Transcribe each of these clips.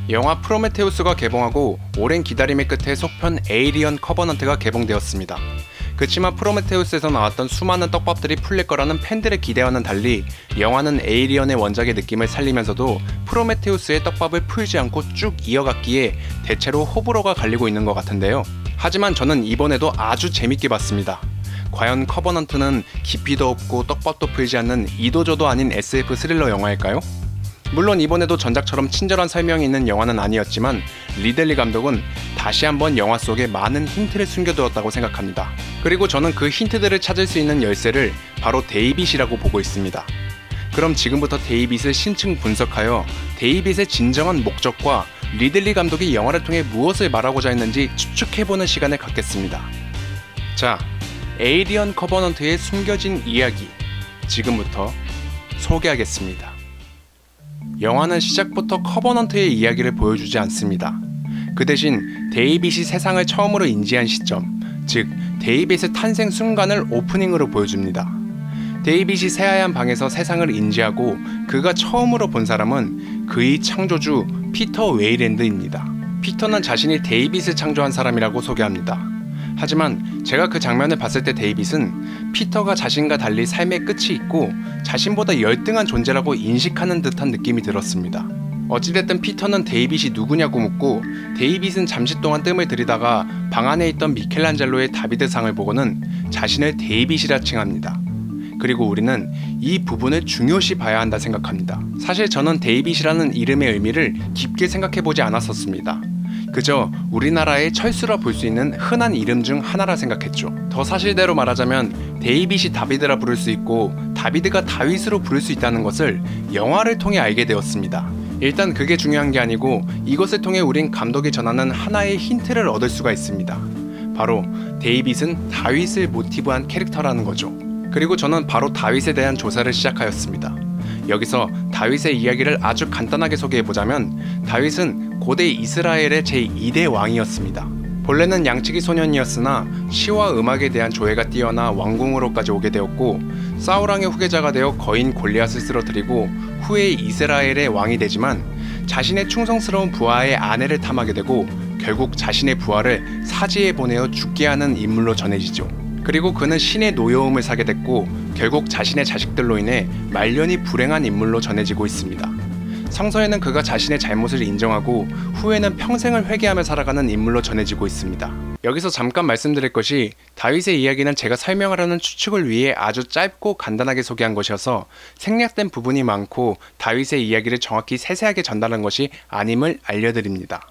영화 프로메테우스가 개봉하고 오랜 기다림의 끝에 속편 에이리언 커버넌트가 개봉되었습니다. 그치만 프로메테우스에서 나왔던 수많은 떡밥들이 풀릴 거라는 팬들의 기대와는 달리 영화는 에이리언의 원작의 느낌을 살리면서도 프로메테우스의 떡밥을 풀지 않고 쭉 이어갔기에 대체로 호불호가 갈리고 있는 것 같은데요. 하지만 저는 이번에도 아주 재밌게 봤습니다. 과연 커버넌트는 깊이도 없고 떡밥도 풀지 않는 이도저도 아닌 SF 스릴러 영화일까요? 물론 이번에도 전작처럼 친절한 설명이 있는 영화는 아니었지만 리들리 감독은 다시 한번 영화 속에 많은 힌트를 숨겨두었다고 생각합니다. 그리고 저는 그 힌트들을 찾을 수 있는 열쇠를 바로 데이빗이라고 보고 있습니다. 그럼 지금부터 데이빗을 심층 분석하여 데이빗의 진정한 목적과 리들리 감독이 영화를 통해 무엇을 말하고자 했는지 추측해보는 시간을 갖겠습니다. 자, 에이리언 커버넌트의 숨겨진 이야기 지금부터 소개하겠습니다. 영화는 시작부터 커버넌트의 이야기를 보여주지 않습니다. 그 대신 데이빗이 세상을 처음으로 인지한 시점, 즉 데이빗의 탄생 순간을 오프닝으로 보여줍니다. 데이빗이 새하얀 방에서 세상을 인지하고 그가 처음으로 본 사람은 그의 창조주 피터 웨이랜드입니다. 피터는 자신이 데이빗을 창조한 사람이라고 소개합니다. 하지만 제가 그 장면을 봤을 때 데이빗은 피터가 자신과 달리 삶의 끝이 있고 자신보다 열등한 존재라고 인식하는 듯한 느낌이 들었습니다. 어찌됐든 피터는 데이빗이 누구냐고 묻고 데이빗은 잠시 동안 뜸을 들이다가 방 안에 있던 미켈란젤로의 다비드상을 보고는 자신을 데이빗이라 칭합니다. 그리고 우리는 이 부분을 중요시 봐야 한다 생각합니다. 사실 저는 데이빗이라는 이름의 의미를 깊게 생각해보지 않았었습니다. 그저 우리나라의 철수라 볼 수 있는 흔한 이름 중 하나라 생각했죠. 더 사실대로 말하자면 데이빗이 다비드라 부를 수 있고 다비드가 다윗으로 부를 수 있다는 것을 영화를 통해 알게 되었습니다. 일단 그게 중요한 게 아니고 이것을 통해 우린 감독이 전하는 하나의 힌트를 얻을 수가 있습니다. 바로 데이빗은 다윗을 모티브한 캐릭터라는 거죠. 그리고 저는 바로 다윗에 대한 조사를 시작하였습니다. 여기서 다윗의 이야기를 아주 간단하게 소개해보자면 다윗은 고대 이스라엘의 제2대 왕이었습니다. 본래는 양치기 소년이었으나 시와 음악에 대한 조예가 뛰어나 왕궁으로까지 오게 되었고 사울왕의 후계자가 되어 거인 골리앗을 쓰러뜨리고 후에 이스라엘의 왕이 되지만 자신의 충성스러운 부하의 아내를 탐하게 되고 결국 자신의 부하를 사지에 보내어 죽게 하는 인물로 전해지죠. 그리고 그는 신의 노여움을 사게 됐고 결국 자신의 자식들로 인해 말년이 불행한 인물로 전해지고 있습니다. 성서에는 그가 자신의 잘못을 인정하고 후에는 평생을 회개하며 살아가는 인물로 전해지고 있습니다. 여기서 잠깐 말씀드릴 것이 다윗의 이야기는 제가 설명하려는 추측을 위해 아주 짧고 간단하게 소개한 것이어서 생략된 부분이 많고 다윗의 이야기를 정확히 세세하게 전달한 것이 아님을 알려드립니다.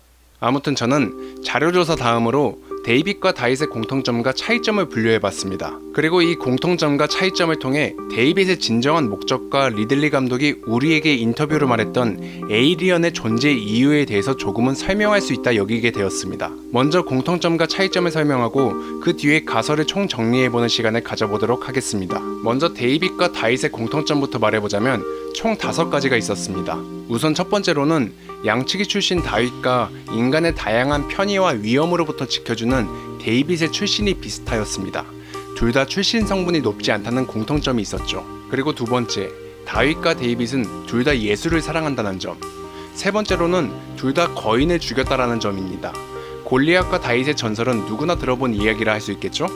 아무튼 저는 자료조사 다음으로 데이빗과 다윗의 공통점과 차이점을 분류해봤습니다. 그리고 이 공통점과 차이점을 통해 데이빗의 진정한 목적과 리들리 감독이 우리에게 인터뷰로 말했던 에이리언의 존재 이유에 대해서 조금은 설명할 수 있다 여기게 되었습니다. 먼저 공통점과 차이점을 설명하고 그 뒤에 가설을 총정리해보는 시간을 가져보도록 하겠습니다. 먼저 데이빗과 다윗의 공통점부터 말해보자면 총 5가지가 있었습니다. 우선 첫 번째로는 양치기 출신 다윗과 인간의 다양한 편의와 위험으로부터 지켜주는 데이빗의 출신이 비슷하였습니다. 둘 다 출신 성분이 높지 않다는 공통점이 있었죠. 그리고 두 번째, 다윗과 데이빗은 둘 다 예술을 사랑한다는 점. 세 번째로는 둘 다 거인을 죽였다라는 점입니다. 골리앗과 다윗의 전설은 누구나 들어본 이야기라 할 수 있겠죠?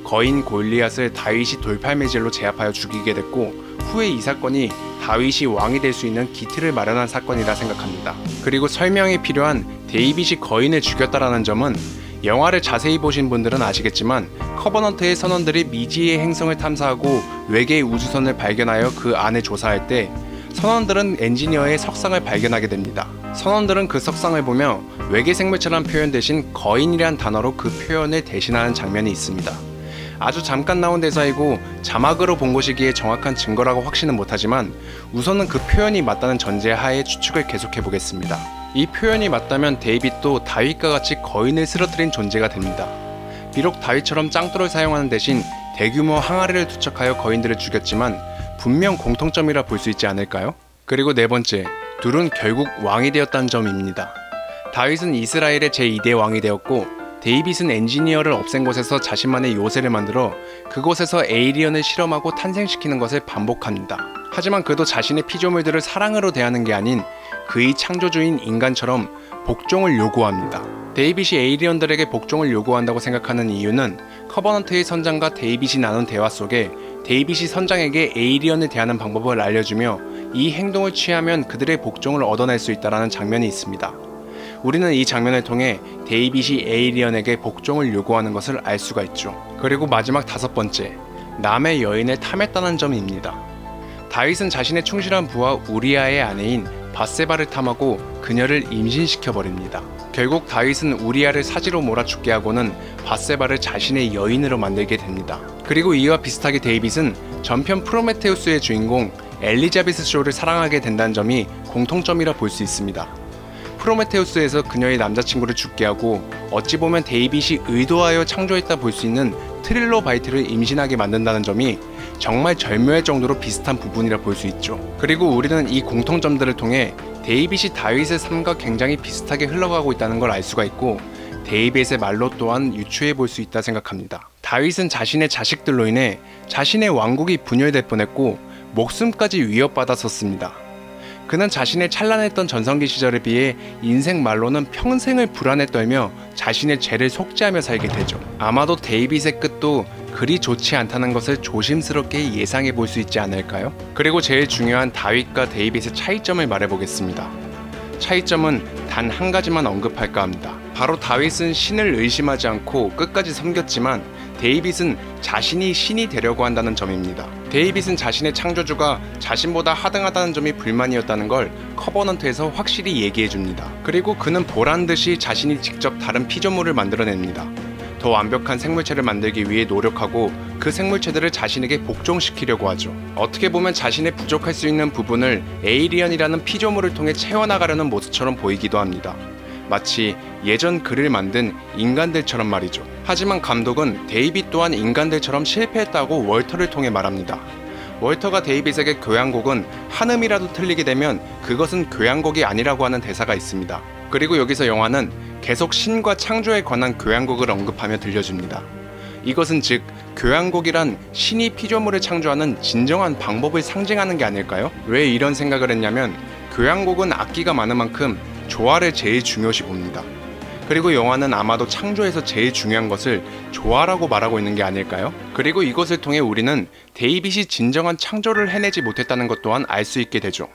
거인 골리앗을 다윗이 돌팔매질로 제압하여 죽이게 됐고 후에 이 사건이 다윗이 왕이 될 수 있는 기틀을 마련한 사건이라 생각합니다. 그리고 설명이 필요한 데이빗이 거인을 죽였다라는 점은 영화를 자세히 보신 분들은 아시겠지만 커버넌트의 선원들이 미지의 행성을 탐사하고 외계의 우주선을 발견하여 그 안에 조사할 때 선원들은 엔지니어의 석상을 발견하게 됩니다. 선원들은 그 석상을 보며 외계 생물체란 표현 대신 거인이란 단어로 그 표현을 대신하는 장면이 있습니다. 아주 잠깐 나온 대사이고 자막으로 본 것이기에 정확한 증거라고 확신은 못하지만 우선은 그 표현이 맞다는 전제하에 추측을 계속해보겠습니다. 이 표현이 맞다면 데이빗도 다윗과 같이 거인을 쓰러뜨린 존재가 됩니다. 비록 다윗처럼 짱돌을 사용하는 대신 대규모 항아리를 투척하여 거인들을 죽였지만 분명 공통점이라 볼 수 있지 않을까요? 그리고 네 번째, 둘은 결국 왕이 되었다는 점입니다. 다윗은 이스라엘의 제2대 왕이 되었고 데이빗은 엔지니어를 없앤 곳에서 자신만의 요새를 만들어 그곳에서 에이리언을 실험하고 탄생시키는 것을 반복합니다. 하지만 그도 자신의 피조물들을 사랑으로 대하는 게 아닌 그의 창조주인 인간처럼 복종을 요구합니다. 데이빗이 에이리언들에게 복종을 요구한다고 생각하는 이유는 커버넌트의 선장과 데이빗이 나눈 대화 속에 데이빗이 선장에게 에이리언을 대하는 방법을 알려주며 이 행동을 취하면 그들의 복종을 얻어낼 수 있다는 장면이 있습니다. 우리는 이 장면을 통해 데이빗이 에이리언에게 복종을 요구하는 것을 알 수가 있죠. 그리고 마지막 5번째, 남의 여인을 탐했다는 점입니다. 다윗은 자신의 충실한 부하 우리아의 아내인 밧세바를 탐하고 그녀를 임신시켜버립니다. 결국 다윗은 우리아를 사지로 몰아 죽게 하고는 밧세바를 자신의 여인으로 만들게 됩니다. 그리고 이와 비슷하게 데이빗은 전편 프로메테우스의 주인공 엘리자베스 쇼를 사랑하게 된다는 점이 공통점이라 볼 수 있습니다. 프로메테우스에서 그녀의 남자친구를 죽게 하고 어찌 보면 데이빗이 의도하여 창조했다 볼 수 있는 트릴로바이트를 임신하게 만든다는 점이 정말 절묘할 정도로 비슷한 부분이라 볼 수 있죠. 그리고 우리는 이 공통점들을 통해 데이빗이 다윗의 삶과 굉장히 비슷하게 흘러가고 있다는 걸 알 수가 있고 데이빗의 말로 또한 유추해 볼 수 있다 생각합니다. 다윗은 자신의 자식들로 인해 자신의 왕국이 분열될 뻔했고 목숨까지 위협받았었습니다. 그는 자신의 찬란했던 전성기 시절에 비해 인생 말로는 평생을 불안에 떨며 자신의 죄를 속죄하며 살게 되죠. 아마도 데이빗의 끝도 그리 좋지 않다는 것을 조심스럽게 예상해 볼 수 있지 않을까요? 그리고 제일 중요한 다윗과 데이빗의 차이점을 말해보겠습니다. 차이점은 단 한 가지만 언급할까 합니다. 바로 다윗은 신을 의심하지 않고 끝까지 섬겼지만 데이빗은 자신이 신이 되려고 한다는 점입니다. 데이빗은 자신의 창조주가 자신보다 하등하다는 점이 불만이었다는 걸 커버넌트에서 확실히 얘기해줍니다. 그리고 그는 보란듯이 자신이 직접 다른 피조물을 만들어냅니다. 더 완벽한 생물체를 만들기 위해 노력하고 그 생물체들을 자신에게 복종시키려고 하죠. 어떻게 보면 자신의 부족할 수 있는 부분을 에이리언이라는 피조물을 통해 채워나가려는 모습처럼 보이기도 합니다. 마치 예전 그를 만든 인간들처럼 말이죠. 하지만 감독은 데이빗 또한 인간들처럼 실패했다고 월터를 통해 말합니다. 월터가 데이빗에게 교향곡은 한음이라도 틀리게 되면 그것은 교향곡이 아니라고 하는 대사가 있습니다. 그리고 여기서 영화는 계속 신과 창조에 관한 교향곡을 언급하며 들려줍니다. 이것은 즉 교향곡이란 신이 피조물을 창조하는 진정한 방법을 상징하는 게 아닐까요? 왜 이런 생각을 했냐면 교향곡은 악기가 많은 만큼 조화를 제일 중요시 봅니다. 그리고 영화는 아마도 창조에서 제일 중요한 것을 조화라고 말하고 있는 게 아닐까요? 그리고 이것을 통해 우리는 데이빗이 진정한 창조를 해내지 못했다는 것 또한 알 수 있게 되죠.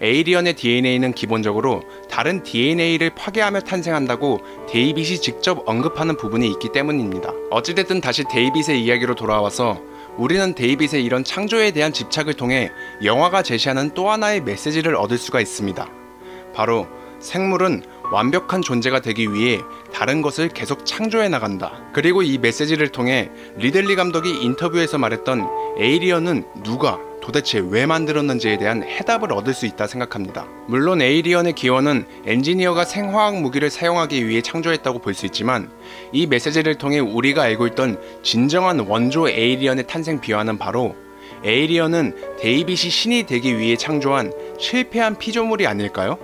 에이리언의 DNA는 기본적으로 다른 DNA를 파괴하며 탄생한다고 데이빗이 직접 언급하는 부분이 있기 때문입니다. 어찌됐든 다시 데이빗의 이야기로 돌아와서 우리는 데이빗의 이런 창조에 대한 집착을 통해 영화가 제시하는 또 하나의 메시지를 얻을 수가 있습니다. 바로 생물은 완벽한 존재가 되기 위해 다른 것을 계속 창조해 나간다. 그리고 이 메시지를 통해 리들리 감독이 인터뷰에서 말했던 에이리언은 누가 도대체 왜 만들었는지에 대한 해답을 얻을 수 있다 생각합니다. 물론 에이리언의 기원은 엔지니어가 생화학 무기를 사용하기 위해 창조했다고 볼 수 있지만 이 메시지를 통해 우리가 알고 있던 진정한 원조 에이리언의 탄생 비화는 바로 에이리언은 데이빗이 신이 되기 위해 창조한 실패한 피조물이 아닐까요?